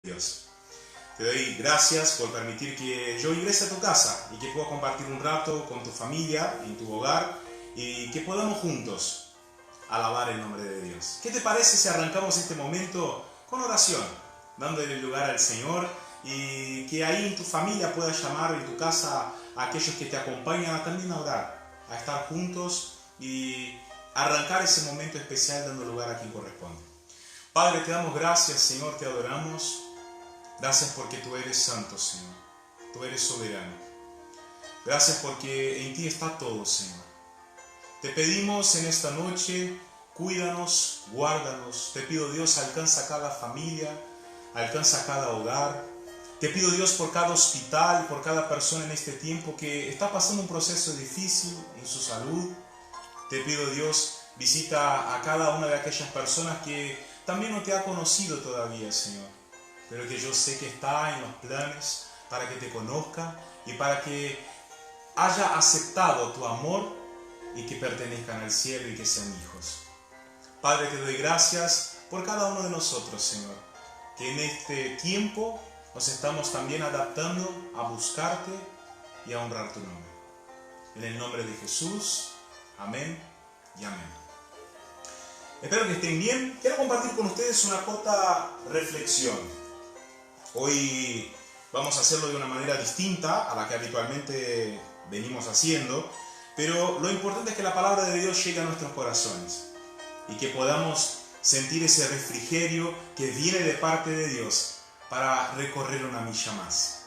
Dios. Te doy gracias por permitir que yo ingrese a tu casa y que pueda compartir un rato con tu familia, en tu hogar, y que podamos juntos alabar el nombre de Dios. ¿Qué te parece si arrancamos este momento con oración, dándole lugar al Señor, y que ahí en tu familia puedas llamar, en tu casa, a aquellos que te acompañan a también a orar, a estar juntos y arrancar ese momento especial dando lugar a quien corresponde? Padre, te damos gracias, Señor, te adoramos. Gracias porque tú eres santo, Señor. Tú eres soberano. Gracias porque en ti está todo, Señor. Te pedimos en esta noche, cuídanos, guárdanos. Te pido, Dios, alcanza cada familia, alcanza cada hogar. Te pido, Dios, por cada hospital, por cada persona en este tiempo que está pasando un proceso difícil en su salud. Te pido, Dios, visita a cada una de aquellas personas que también no te ha conocido todavía, Señor, pero que yo sé que está en los planes para que te conozca y para que haya aceptado tu amor y que pertenezcan al cielo y que sean hijos. Padre, te doy gracias por cada uno de nosotros, Señor, que en este tiempo nos estamos también adaptando a buscarte y a honrar tu nombre. En el nombre de Jesús, amén y amén. Espero que estén bien. Quiero compartir con ustedes una corta reflexión. Hoy vamos a hacerlo de una manera distinta a la que habitualmente venimos haciendo, pero lo importante es que la palabra de Dios llegue a nuestros corazones y que podamos sentir ese refrigerio que viene de parte de Dios para recorrer una milla más.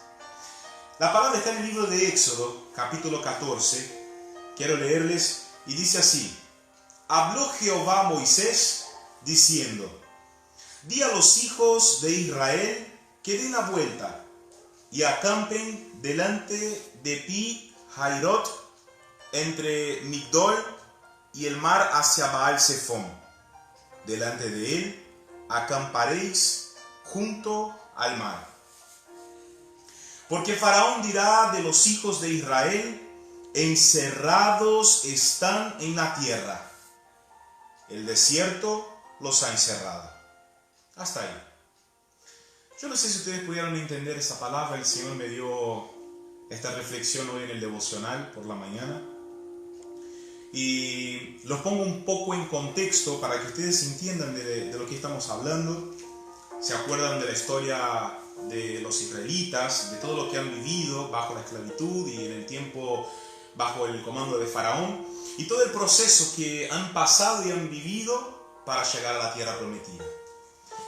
La palabra está en el libro de Éxodo, capítulo 14. Quiero leerles y dice así: Habló Jehová a Moisés diciendo: Di a los hijos de Israel que den la vuelta y acampen delante de Pi Hairot, entre Migdol y el mar hacia Baal Zephón. Delante de él acamparéis junto al mar. Porque Faraón dirá de los hijos de Israel: encerrados están en la tierra. El desierto los ha encerrado. Hasta ahí. Yo no sé si ustedes pudieron entender esa palabra. El Señor me dio esta reflexión hoy en el devocional por la mañana. Y los pongo un poco en contexto para que ustedes entiendan de lo que estamos hablando. ¿Se acuerdan de la historia de los israelitas, de todo lo que han vivido bajo la esclavitud y en el tiempo bajo el comando de Faraón? Y todo el proceso que han pasado y han vivido para llegar a la tierra prometida.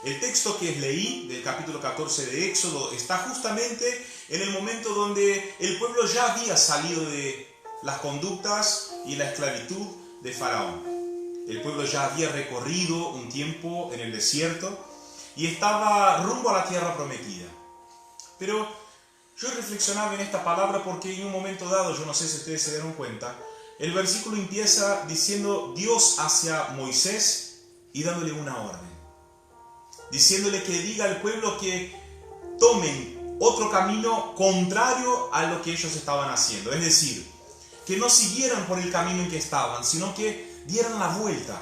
El texto que leí del capítulo 14 de Éxodo está justamente en el momento donde el pueblo ya había salido de las conductas y la esclavitud de Faraón. El pueblo ya había recorrido un tiempo en el desierto y estaba rumbo a la tierra prometida. Pero yo reflexionaba en esta palabra porque en un momento dado, yo no sé si ustedes se dieron cuenta, el versículo empieza diciendo Dios hacia Moisés y dándole una orden. Diciéndole que diga al pueblo que tomen otro camino contrario a lo que ellos estaban haciendo. Es decir, que no siguieran por el camino en que estaban, sino que dieran la vuelta.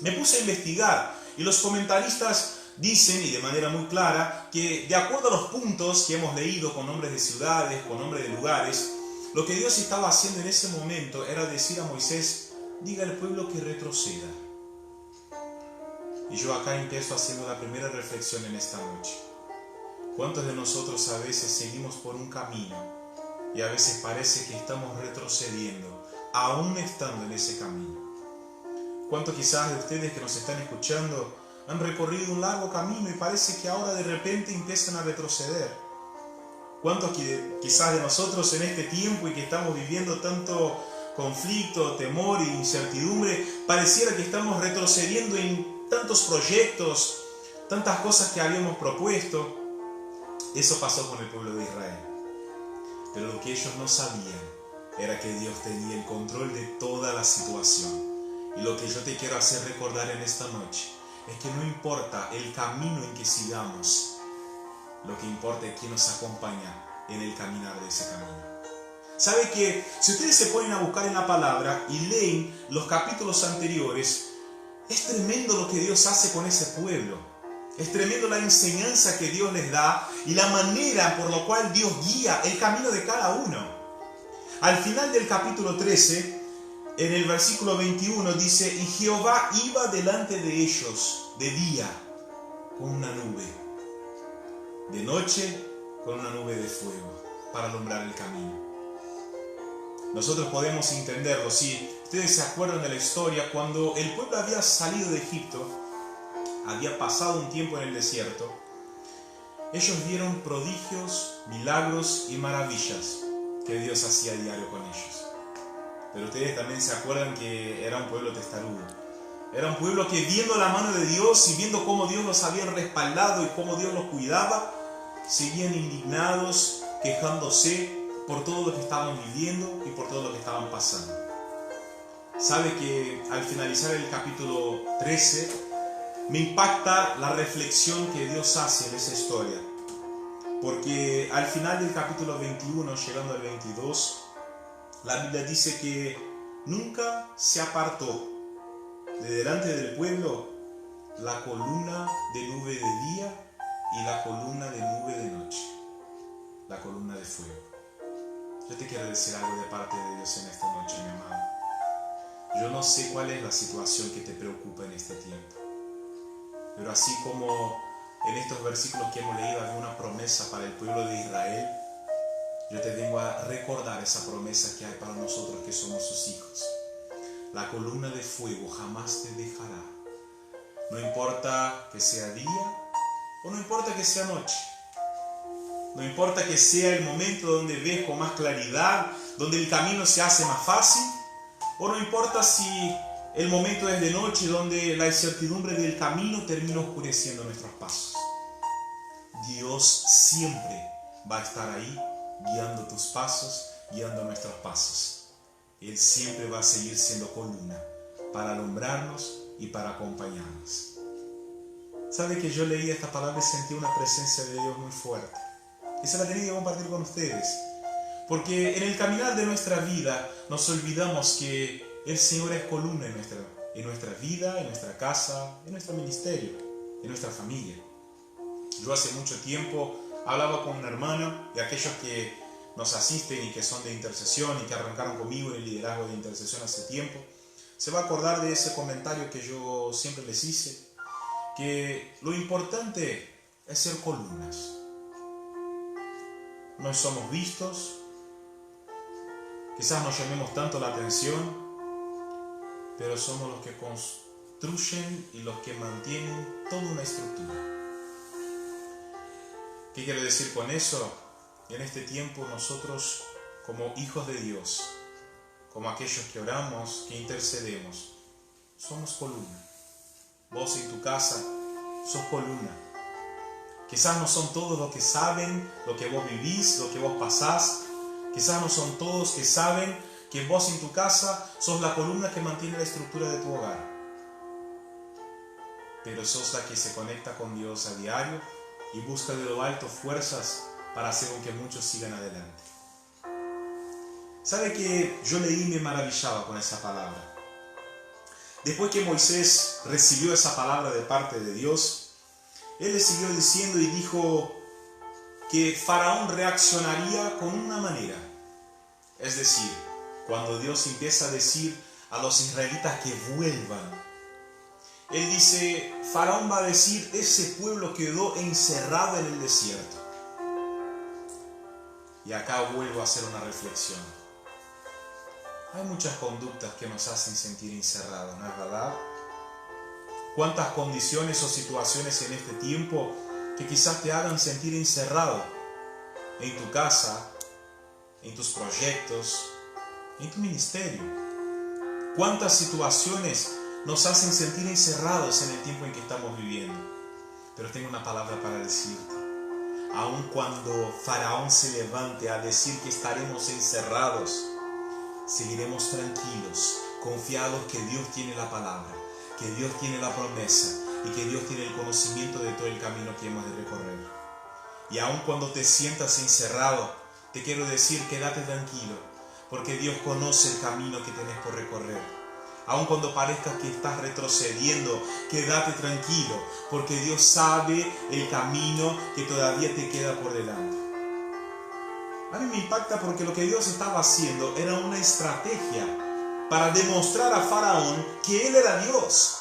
Me puse a investigar y los comentaristas dicen, y de manera muy clara, que de acuerdo a los puntos que hemos leído con nombres de ciudades, con nombres de lugares, lo que Dios estaba haciendo en ese momento era decir a Moisés: diga al pueblo que retroceda. Y yo acá empiezo haciendo la primera reflexión en esta noche. ¿Cuántos de nosotros a veces seguimos por un camino y a veces parece que estamos retrocediendo, aún estando en ese camino? ¿Cuántos quizás de ustedes que nos están escuchando han recorrido un largo camino y parece que ahora de repente empiezan a retroceder? ¿Cuántos quizás de nosotros en este tiempo y que estamos viviendo tanto conflicto, temor e incertidumbre, pareciera que estamos retrocediendo en tantos proyectos, tantas cosas que habíamos propuesto? Eso pasó con el pueblo de Israel. Pero lo que ellos no sabían era que Dios tenía el control de toda la situación. Y lo que yo te quiero hacer recordar en esta noche es que no importa el camino en que sigamos, lo que importa es quién nos acompaña en el caminar de ese camino. ¿Sabe que si ustedes se ponen a buscar en la palabra y leen los capítulos anteriores, es tremendo lo que Dios hace con ese pueblo? Es tremendo la enseñanza que Dios les da y la manera por la cual Dios guía el camino de cada uno. Al final del capítulo 13, en el versículo 21 dice: y Jehová iba delante de ellos de día con una nube, de noche con una nube de fuego, para alumbrar el camino. Nosotros podemos entenderlo. Si ustedes se acuerdan de la historia, cuando el pueblo había salido de Egipto, había pasado un tiempo en el desierto, ellos vieron prodigios, milagros y maravillas que Dios hacía a diario con ellos. Pero ustedes también se acuerdan que era un pueblo testarudo. Era un pueblo que, viendo la mano de Dios y viendo cómo Dios los había respaldado y cómo Dios los cuidaba, seguían indignados, quejándose por todo lo que estaban viviendo y por todo lo que estaban pasando. Sabe que al finalizar el capítulo 13, me impacta la reflexión que Dios hace en esa historia. Porque al final del capítulo 21, llegando al 22, la Biblia dice que nunca se apartó de delante del pueblo la columna de nube de día y la columna de nube de noche, la columna de fuego. Yo te quiero decir algo de parte de Dios en esta noche, mi amado. Yo no sé cuál es la situación que te preocupa en este tiempo, pero así como en estos versículos que hemos leído hay una promesa para el pueblo de Israel, yo te vengo a recordar esa promesa que hay para nosotros que somos sus hijos. La columna de fuego jamás te dejará. No importa que sea día o no importa que sea noche. No importa que sea el momento donde ves con más claridad, donde el camino se hace más fácil, o no importa si el momento es de noche, donde la incertidumbre del camino termina oscureciendo nuestros pasos. Dios siempre va a estar ahí, guiando tus pasos, guiando nuestros pasos. Él siempre va a seguir siendo columna para alumbrarnos y para acompañarnos. ¿Sabe que yo leí esta palabra y sentí una presencia de Dios muy fuerte? Y se la tenía que compartir con ustedes. Porque en el caminar de nuestra vida nos olvidamos que el Señor es columna en nuestra vida, en nuestra casa, en nuestro ministerio, en nuestra familia. Yo hace mucho tiempo hablaba con un hermano, y aquellos que nos asisten y que son de intercesión y que arrancaron conmigo en el liderazgo de intercesión hace tiempo, se va a acordar de ese comentario que yo siempre les hice, que lo importante es ser columnas. No somos vistos, quizás no llamemos tanto la atención, pero somos los que construyen y los que mantienen toda una estructura. ¿Qué quiero decir con eso? En este tiempo nosotros, como hijos de Dios, como aquellos que oramos, que intercedemos, somos columna. Vos en tu casa sos columna. Quizás no son todos los que saben lo que vos vivís, lo que vos pasás. Quizás no son todos que saben que vos en tu casa sos la columna que mantiene la estructura de tu hogar. Pero sos la que se conecta con Dios a diario y busca de lo alto fuerzas para hacer con que muchos sigan adelante. ¿Sabe que yo leí y me maravillaba con esa palabra? Después que Moisés recibió esa palabra de parte de Dios, él le siguió diciendo y dijo que Faraón reaccionaría con una manera. Es decir, cuando Dios empieza a decir a los israelitas que vuelvan, él dice, Faraón va a decir, ese pueblo quedó encerrado en el desierto. Y acá vuelvo a hacer una reflexión. Hay muchas conductas que nos hacen sentir encerrados, ¿no es verdad? ¿Cuántas condiciones o situaciones en este tiempo que quizás te hagan sentir encerrado en tu casa, en tus proyectos, en tu ministerio? ¿Cuántas situaciones nos hacen sentir encerrados en el tiempo en que estamos viviendo? Pero tengo una palabra para decirte. Aun cuando Faraón se levante a decir que estaremos encerrados, seguiremos tranquilos, confiados que Dios tiene la palabra, que Dios tiene la promesa y que Dios tiene el conocimiento de todo el camino que hemos de recorrer. Y aun cuando te sientas encerrado, te quiero decir, quédate tranquilo, porque Dios conoce el camino que tenés por recorrer. Aun cuando parezca que estás retrocediendo, quédate tranquilo, porque Dios sabe el camino que todavía te queda por delante. A mí me impacta porque lo que Dios estaba haciendo era una estrategia para demostrar a Faraón que Él era Dios.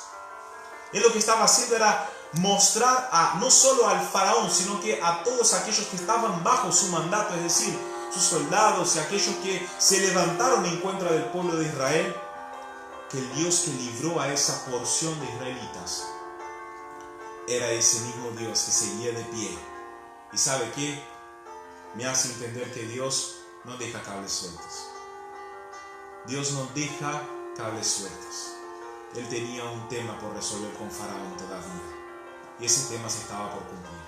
Él lo que estaba haciendo era mostrar no solo al Faraón, sino que a todos aquellos que estaban bajo su mandato, es decir, sus soldados y aquellos que se levantaron en contra del pueblo de Israel, que el Dios que libró a esa porción de israelitas era ese mismo Dios que seguía de pie. ¿Y sabe qué? Me hace entender que Dios no deja cables sueltos. Dios no deja cables sueltos. Él tenía un tema por resolver con Faraón todavía. Y ese tema se estaba por cumplir.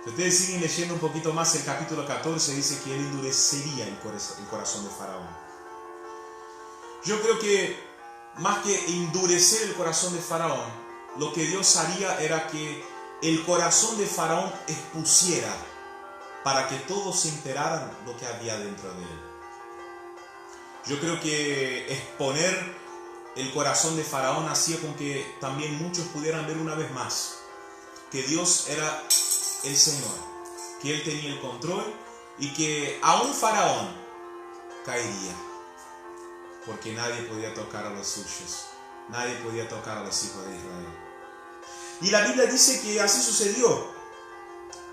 Si ustedes siguen leyendo un poquito más, el capítulo 14 dice que Él endurecería el corazón de Faraón. Yo creo que más que endurecer el corazón de Faraón, lo que Dios haría era que el corazón de Faraón expusiera para que todos se enteraran lo que había dentro de él. Yo creo que exponer el corazón de Faraón hacía con que también muchos pudieran ver una vez más que Dios era el Señor, que Él tenía el control y que aún Faraón caería, porque nadie podía tocar a los suyos, nadie podía tocar a los hijos de Israel. Y la Biblia dice que así sucedió.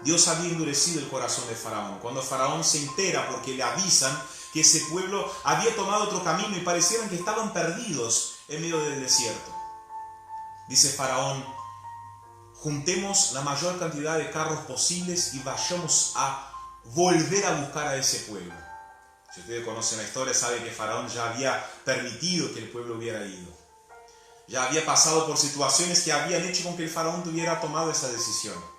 Dios había endurecido el corazón de Faraón. Cuando Faraón se entera, porque le avisan que ese pueblo había tomado otro camino y parecieran que estaban perdidos en medio del desierto. Dice Faraón: juntemos la mayor cantidad de carros posibles y vayamos a volver a buscar a ese pueblo. Si ustedes conocen la historia, saben que Faraón ya había permitido que el pueblo hubiera ido. Ya había pasado por situaciones que habían hecho con que el Faraón hubiera tomado esa decisión.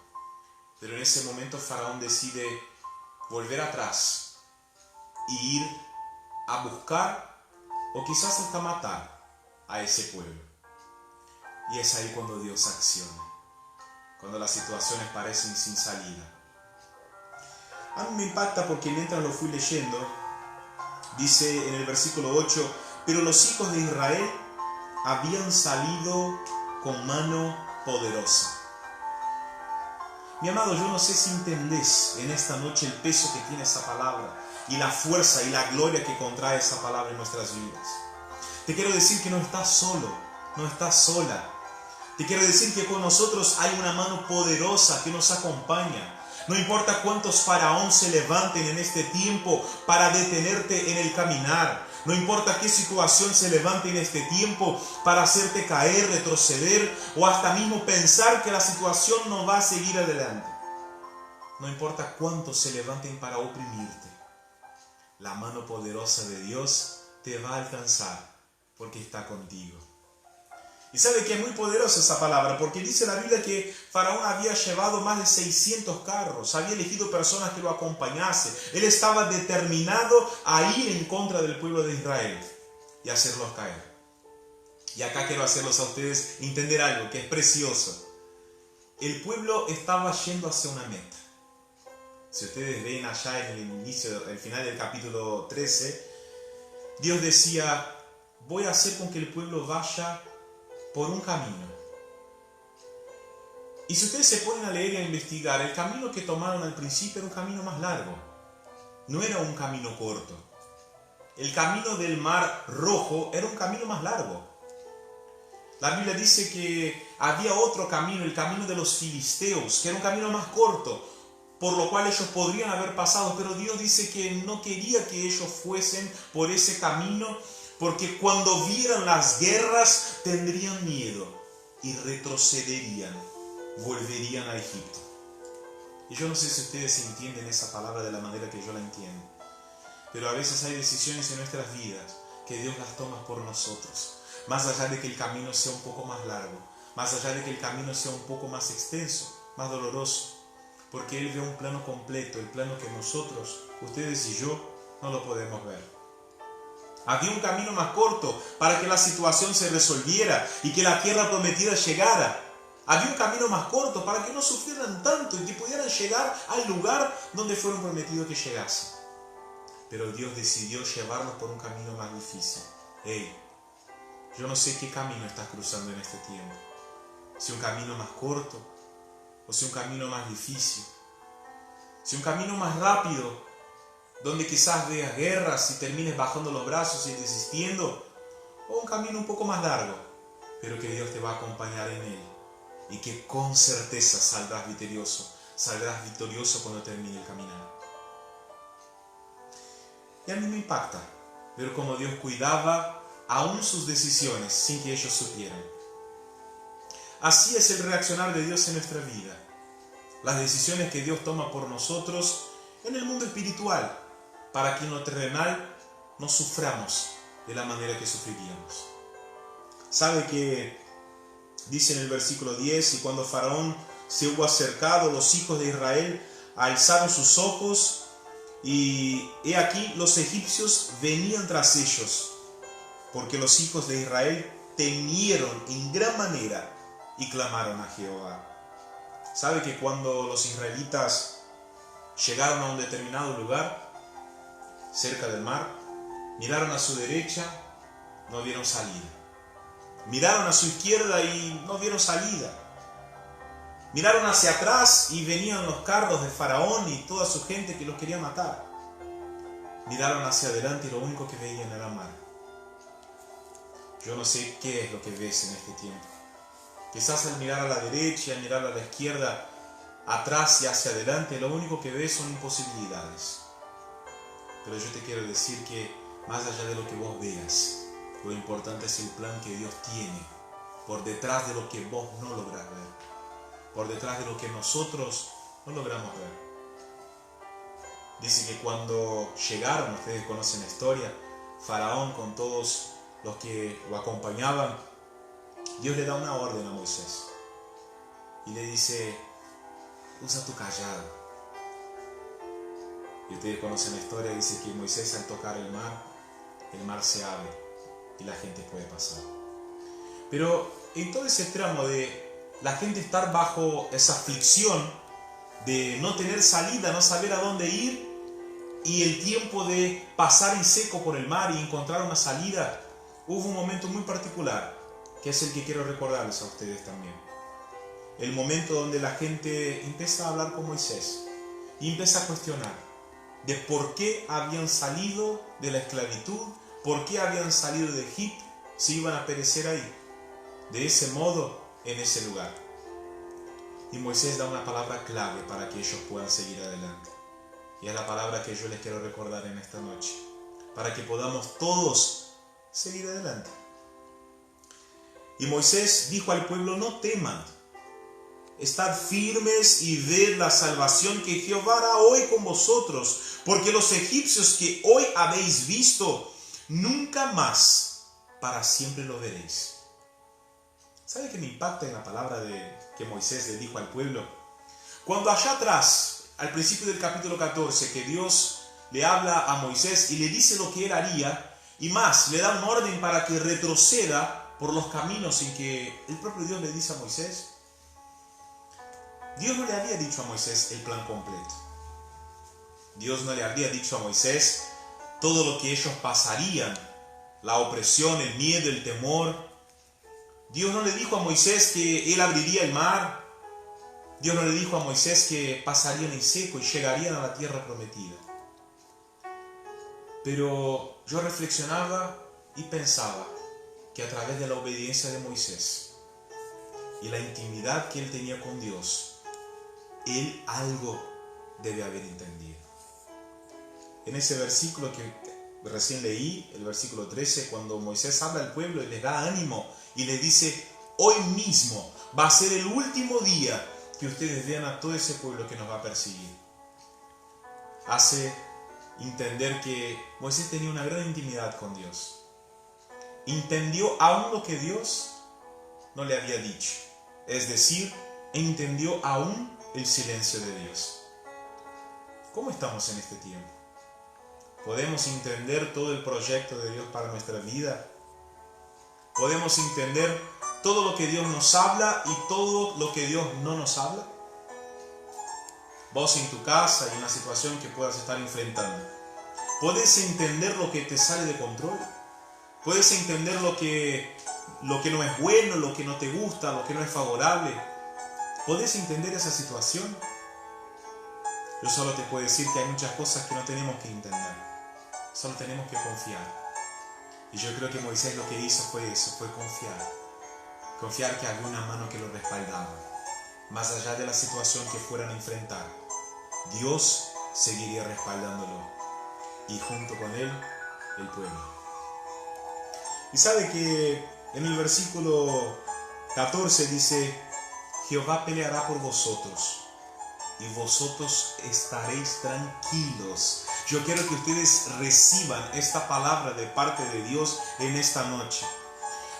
Pero en ese momento Faraón decide volver atrás y ir a buscar o quizás hasta matar a ese pueblo. Y es ahí cuando Dios acciona, cuando las situaciones parecen sin salida. A mí me impacta porque mientras lo fui leyendo, dice en el versículo 8: pero los hijos de Israel habían salido con mano poderosa. Mi amado, yo no sé si entendés en esta noche el peso que tiene esa palabra y la fuerza y la gloria que contrae esa palabra en nuestras vidas. Te quiero decir que no estás solo, no estás sola. Te quiero decir que con nosotros hay una mano poderosa que nos acompaña. No importa cuántos faraones se levanten en este tiempo para detenerte en el caminar. No importa qué situación se levante en este tiempo para hacerte caer, retroceder o hasta mismo pensar que la situación no va a seguir adelante. No importa cuántos se levanten para oprimirte. La mano poderosa de Dios te va a alcanzar porque está contigo. Y sabe que es muy poderosa esa palabra, porque dice la Biblia que Faraón había llevado más de 600 carros, había elegido personas que lo acompañasen. Él estaba determinado a ir en contra del pueblo de Israel y hacerlos caer. Y acá quiero hacerlos a ustedes entender algo que es precioso. El pueblo estaba yendo hacia una meta. Si ustedes ven allá en el final del capítulo 13, Dios decía: voy a hacer con que el pueblo vaya por un camino. Y si ustedes se ponen a leer y a investigar, el camino que tomaron al principio era un camino más largo. No era un camino corto. El camino del Mar Rojo era un camino más largo. La Biblia dice que había otro camino, el camino de los filisteos, que era un camino más corto, por lo cual ellos podrían haber pasado, pero Dios dice que no quería que ellos fuesen por ese camino, porque cuando vieran las guerras tendrían miedo y retrocederían, volverían a Egipto. Y yo no sé si ustedes entienden esa palabra de la manera que yo la entiendo, pero a veces hay decisiones en nuestras vidas que Dios las toma por nosotros, más allá de que el camino sea un poco más largo, más allá de que el camino sea un poco más extenso, más doloroso, porque Él ve un plano completo, el plano que nosotros, ustedes y yo, no lo podemos ver. Había un camino más corto para que la situación se resolviera y que la tierra prometida llegara. Había un camino más corto para que no sufrieran tanto y que pudieran llegar al lugar donde fueron prometidos que llegasen. Pero Dios decidió llevarlos por un camino más difícil. Yo no sé qué camino estás cruzando en este tiempo. Si un camino más corto o si un camino más difícil. Si un camino más rápido, donde quizás veas guerras y termines bajando los brazos y desistiendo, o un camino un poco más largo, pero que Dios te va a acompañar en él y que con certeza saldrás victorioso cuando termine el caminar. Y a mí me impacta ver cómo Dios cuidaba aún sus decisiones sin que ellos supieran. Así es el reaccionar de Dios en nuestra vida. Las decisiones que Dios toma por nosotros en el mundo espiritual, para que en lo terrenal no suframos de la manera que sufriríamos. ¿Sabe que dice en el versículo 10, y cuando Faraón se hubo acercado, los hijos de Israel alzaron sus ojos, y he aquí los egipcios venían tras ellos, porque los hijos de Israel temieron en gran manera y clamaron a Jehová. ¿Sabe que cuando los israelitas llegaron a un determinado lugar, cerca del mar, miraron a su derecha, no vieron salida? Miraron a su izquierda y no vieron salida. Miraron hacia atrás y venían los carros de Faraón y toda su gente que los quería matar. Miraron hacia adelante y lo único que veían era mar. Yo no sé qué es lo que ves en este tiempo. Quizás al mirar a la derecha y al mirar a la izquierda, atrás y hacia adelante, lo único que ves son imposibilidades. Pero yo te quiero decir que más allá de lo que vos veas, lo importante es el plan que Dios tiene por detrás de lo que vos no lográs ver, por detrás de lo que nosotros no logramos ver. Dice que cuando llegaron, ustedes conocen la historia, Faraón con todos los que lo acompañaban, Dios le da una orden a Moisés y le dice: usa tu callado. Y ustedes conocen la historia, dice que Moisés al tocar el mar se abre y la gente puede pasar. Pero en todo ese tramo de la gente estar bajo esa aflicción de no tener salida, no saber a dónde ir, y el tiempo de pasar en seco por el mar y encontrar una salida, hubo un momento muy particular, que es el que quiero recordarles a ustedes también. El momento donde la gente empieza a hablar con Moisés y empieza a cuestionar de por qué habían salido de la esclavitud, por qué habían salido de Egipto, si iban a perecer ahí, de ese modo, en ese lugar. Y Moisés da una palabra clave para que ellos puedan seguir adelante. Y es la palabra que yo les quiero recordar en esta noche, para que podamos todos seguir adelante. Y Moisés dijo al pueblo: no teman, estad firmes y ved la salvación que Jehová hará hoy con vosotros, porque los egipcios que hoy habéis visto, nunca más para siempre lo veréis. ¿Sabe qué me impacta en la palabra que Moisés le dijo al pueblo? Cuando allá atrás, al principio del capítulo 14, que Dios le habla a Moisés y le dice lo que él haría, y más, le da un orden para que retroceda por los caminos en que el propio Dios le dice a Moisés. Dios no le había dicho a Moisés el plan completo. Dios no le había dicho a Moisés todo lo que ellos pasarían, la opresión, el miedo, el temor. Dios no le dijo a Moisés que él abriría el mar. Dios no le dijo a Moisés que pasarían en seco y llegarían a la tierra prometida. Pero yo reflexionaba y pensaba que a través de la obediencia de Moisés y la intimidad que él tenía con Dios, él algo debe haber entendido. En ese versículo que recién leí, el versículo 13, cuando Moisés habla al pueblo y les da ánimo y les dice: hoy mismo va a ser el último día que ustedes vean a todo ese pueblo que nos va a perseguir, hace entender que Moisés tenía una gran intimidad con Dios. Entendió aún lo que Dios no le había dicho, es decir, entendió aún el silencio de Dios. ¿Cómo estamos en este tiempo? ¿Podemos entender todo el proyecto de Dios para nuestra vida? ¿Podemos entender todo lo que Dios nos habla y todo lo que Dios no nos habla? Vos en tu casa y en la situación que puedas estar enfrentando, ¿podés entender lo que te sale de control? Puedes entender lo que no es bueno, lo que no te gusta, lo que no es favorable. ¿Puedes entender esa situación? Yo solo te puedo decir que hay muchas cosas que no tenemos que entender. Solo tenemos que confiar. Y yo creo que Moisés lo que hizo fue eso, fue confiar. Confiar que había una mano que lo respaldaba. Más allá de la situación que fueran a enfrentar, Dios seguiría respaldándolo. Y junto con él, el pueblo. Y sabe que en el versículo 14 dice: Jehová peleará por vosotros y vosotros estaréis tranquilos. Yo quiero que ustedes reciban esta palabra de parte de Dios en esta noche.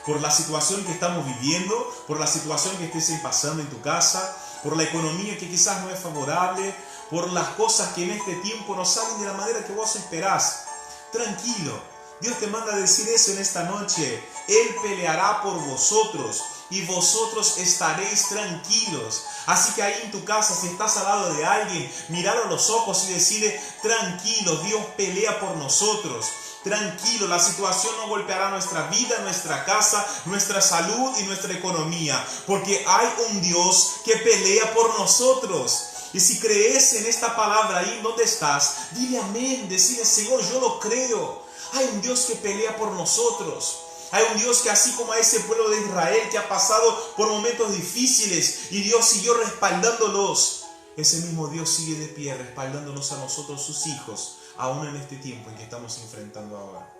Por la situación que estamos viviendo, por la situación que estés pasando en tu casa, por la economía que quizás no es favorable, por las cosas que en este tiempo no salen de la manera que vos esperás. Tranquilo. Dios te manda a decir eso en esta noche. Él peleará por vosotros y vosotros estaréis tranquilos. Así que ahí en tu casa, si estás al lado de alguien, míralo a los ojos y decirle: tranquilo, Dios pelea por nosotros. Tranquilo, la situación no golpeará nuestra vida, nuestra casa, nuestra salud y nuestra economía, porque hay un Dios que pelea por nosotros. Y si crees en esta palabra ahí donde estás, dile amén, decile: Señor, yo lo creo. Hay un Dios que pelea por nosotros. Hay un Dios que, así como a ese pueblo de Israel que ha pasado por momentos difíciles y Dios siguió respaldándolos, ese mismo Dios sigue de pie respaldándonos a nosotros, sus hijos, aún en este tiempo en que estamos enfrentando ahora.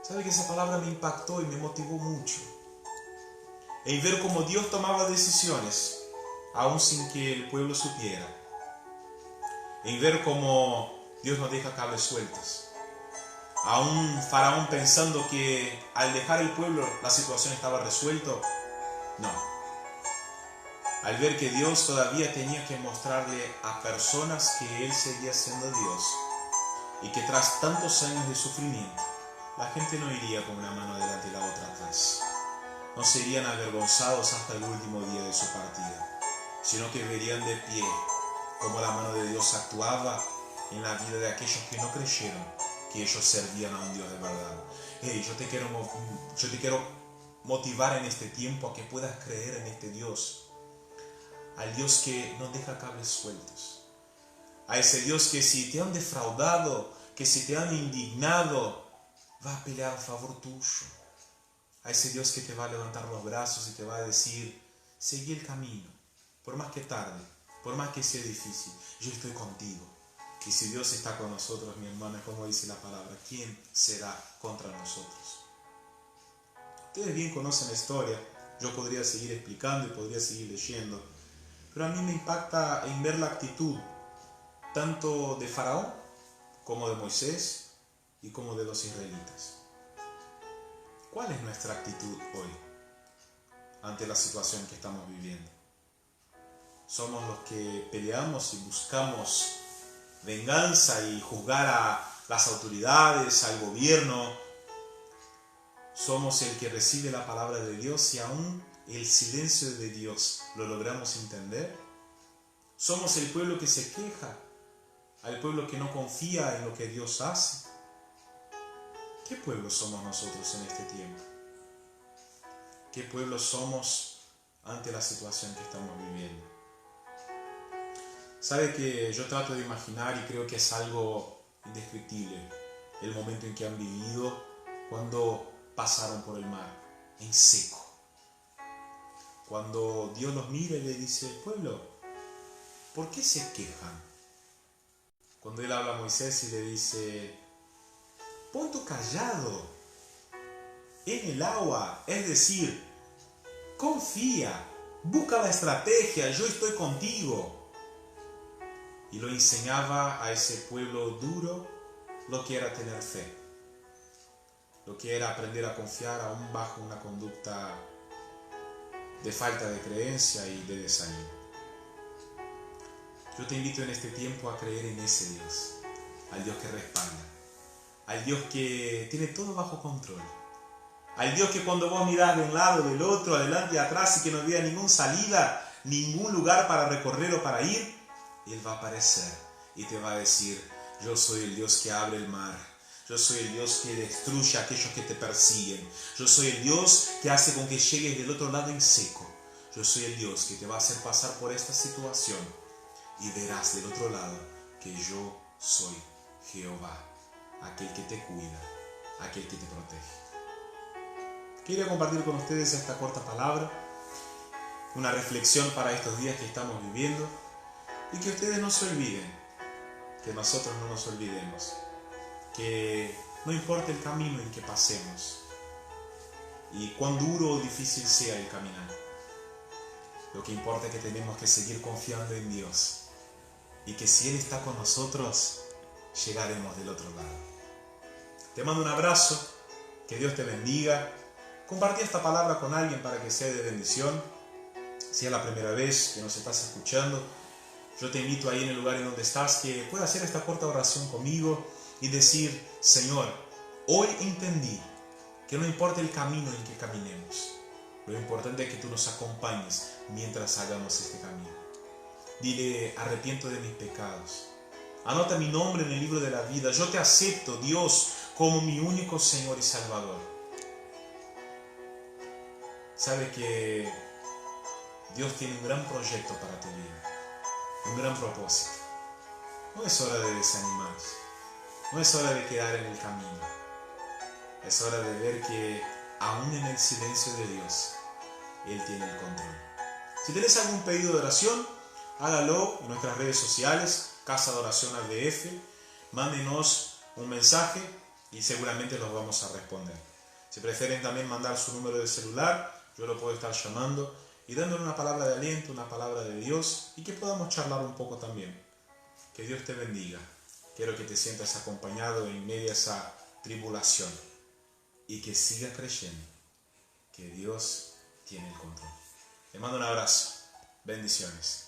¿Sabe que esa palabra me impactó y me motivó mucho? En ver cómo Dios tomaba decisiones aún sin que el pueblo supiera. En ver cómo Dios no deja cables sueltos. A un faraón pensando que al dejar el pueblo la situación estaba resuelta. No. Al ver que Dios todavía tenía que mostrarle a personas que Él seguía siendo Dios y que tras tantos años de sufrimiento, la gente no iría con una mano adelante y la otra atrás. No serían avergonzados hasta el último día de su partida, sino que verían de pie cómo la mano de Dios actuaba en la vida de aquellos que no creyeron que ellos servían a un Dios de verdad. Hey, yo te quiero motivar en este tiempo a que puedas creer en este Dios. Al Dios que no deja cables sueltos. A ese Dios que si te han defraudado, que si te han indignado, va a pelear a favor tuyo. A ese Dios que te va a levantar los brazos y te va a decir: seguí el camino. Por más que tarde, por más que sea difícil, yo estoy contigo. Y si Dios está con nosotros, mi hermana, como dice la palabra, ¿quién será contra nosotros? Ustedes bien conocen la historia. Yo podría seguir explicando y podría seguir leyendo. Pero a mí me impacta en ver la actitud tanto de Faraón como de Moisés y como de los israelitas. ¿Cuál es nuestra actitud hoy ante la situación que estamos viviendo? ¿Somos los que peleamos y buscamos venganza y juzgar a las autoridades, al gobierno? Somos el que recibe la palabra de Dios y aún el silencio de Dios lo logramos entender. Somos el pueblo que se queja, al pueblo que no confía en lo que Dios hace. ¿Qué pueblo somos nosotros en este tiempo? ¿Qué pueblo somos ante la situación que estamos viviendo? Sabe que yo trato de imaginar y creo que es algo indescriptible el momento en que han vivido cuando pasaron por el mar en seco. Cuando Dios los mira y le dice: pueblo, ¿por qué se quejan? Cuando Él habla a Moisés y le dice: pon tu callado en el agua, es decir, confía, busca la estrategia, yo estoy contigo. Y lo enseñaba a ese pueblo duro lo que era tener fe, lo que era aprender a confiar aún bajo una conducta de falta de creencia y de desánimo. Yo te invito en este tiempo a creer en ese Dios, al Dios que respalda, al Dios que tiene todo bajo control, al Dios que cuando vos mirás de un lado, del otro, adelante y atrás y que no había ninguna salida, ningún lugar para recorrer o para ir, Él va a aparecer y te va a decir: yo soy el Dios que abre el mar, Yo soy el Dios que destruye a aquellos que te persiguen. Yo soy el Dios que hace con que llegues del otro lado en seco. Yo soy el Dios que te va a hacer pasar por esta situación y verás del otro lado que yo soy Jehová, aquel que te cuida, aquel que te protege. Quería compartir con ustedes esta corta palabra, una reflexión para estos días que estamos viviendo y que ustedes no se olviden, que nosotros no nos olvidemos, que no importa el camino en que pasemos y cuán duro o difícil sea el caminar, lo que importa es que tenemos que seguir confiando en Dios y que si Él está con nosotros, llegaremos del otro lado. Te mando un abrazo, que Dios te bendiga. Compartí esta palabra con alguien para que sea de bendición. Si es la primera vez que nos estás escuchando, yo te invito ahí en el lugar en donde estás que puedas hacer esta corta oración conmigo y decir: Señor, hoy entendí que no importa el camino en que caminemos, lo importante es que tú nos acompañes mientras hagamos este camino. Dile: arrepiento de mis pecados, anota mi nombre en el libro de la vida, yo te acepto, Dios, como mi único Señor y Salvador. Sabe que Dios tiene un gran proyecto para tu vida, un gran propósito. No es hora de desanimarse, no es hora de quedar en el camino. Es hora de ver que aún en el silencio de Dios, Él tiene el control. Si tenés algún pedido de oración, hágalo en nuestras redes sociales, Casa de Oración ADF. Mándenos un mensaje y seguramente los vamos a responder. Si prefieren también mandar su número de celular, yo lo puedo estar llamando y dándole una palabra de aliento, una palabra de Dios y que podamos charlar un poco también. Que Dios te bendiga. Quiero que te sientas acompañado en medio de esa tribulación y que sigas creyendo que Dios tiene el control. Te mando un abrazo. Bendiciones.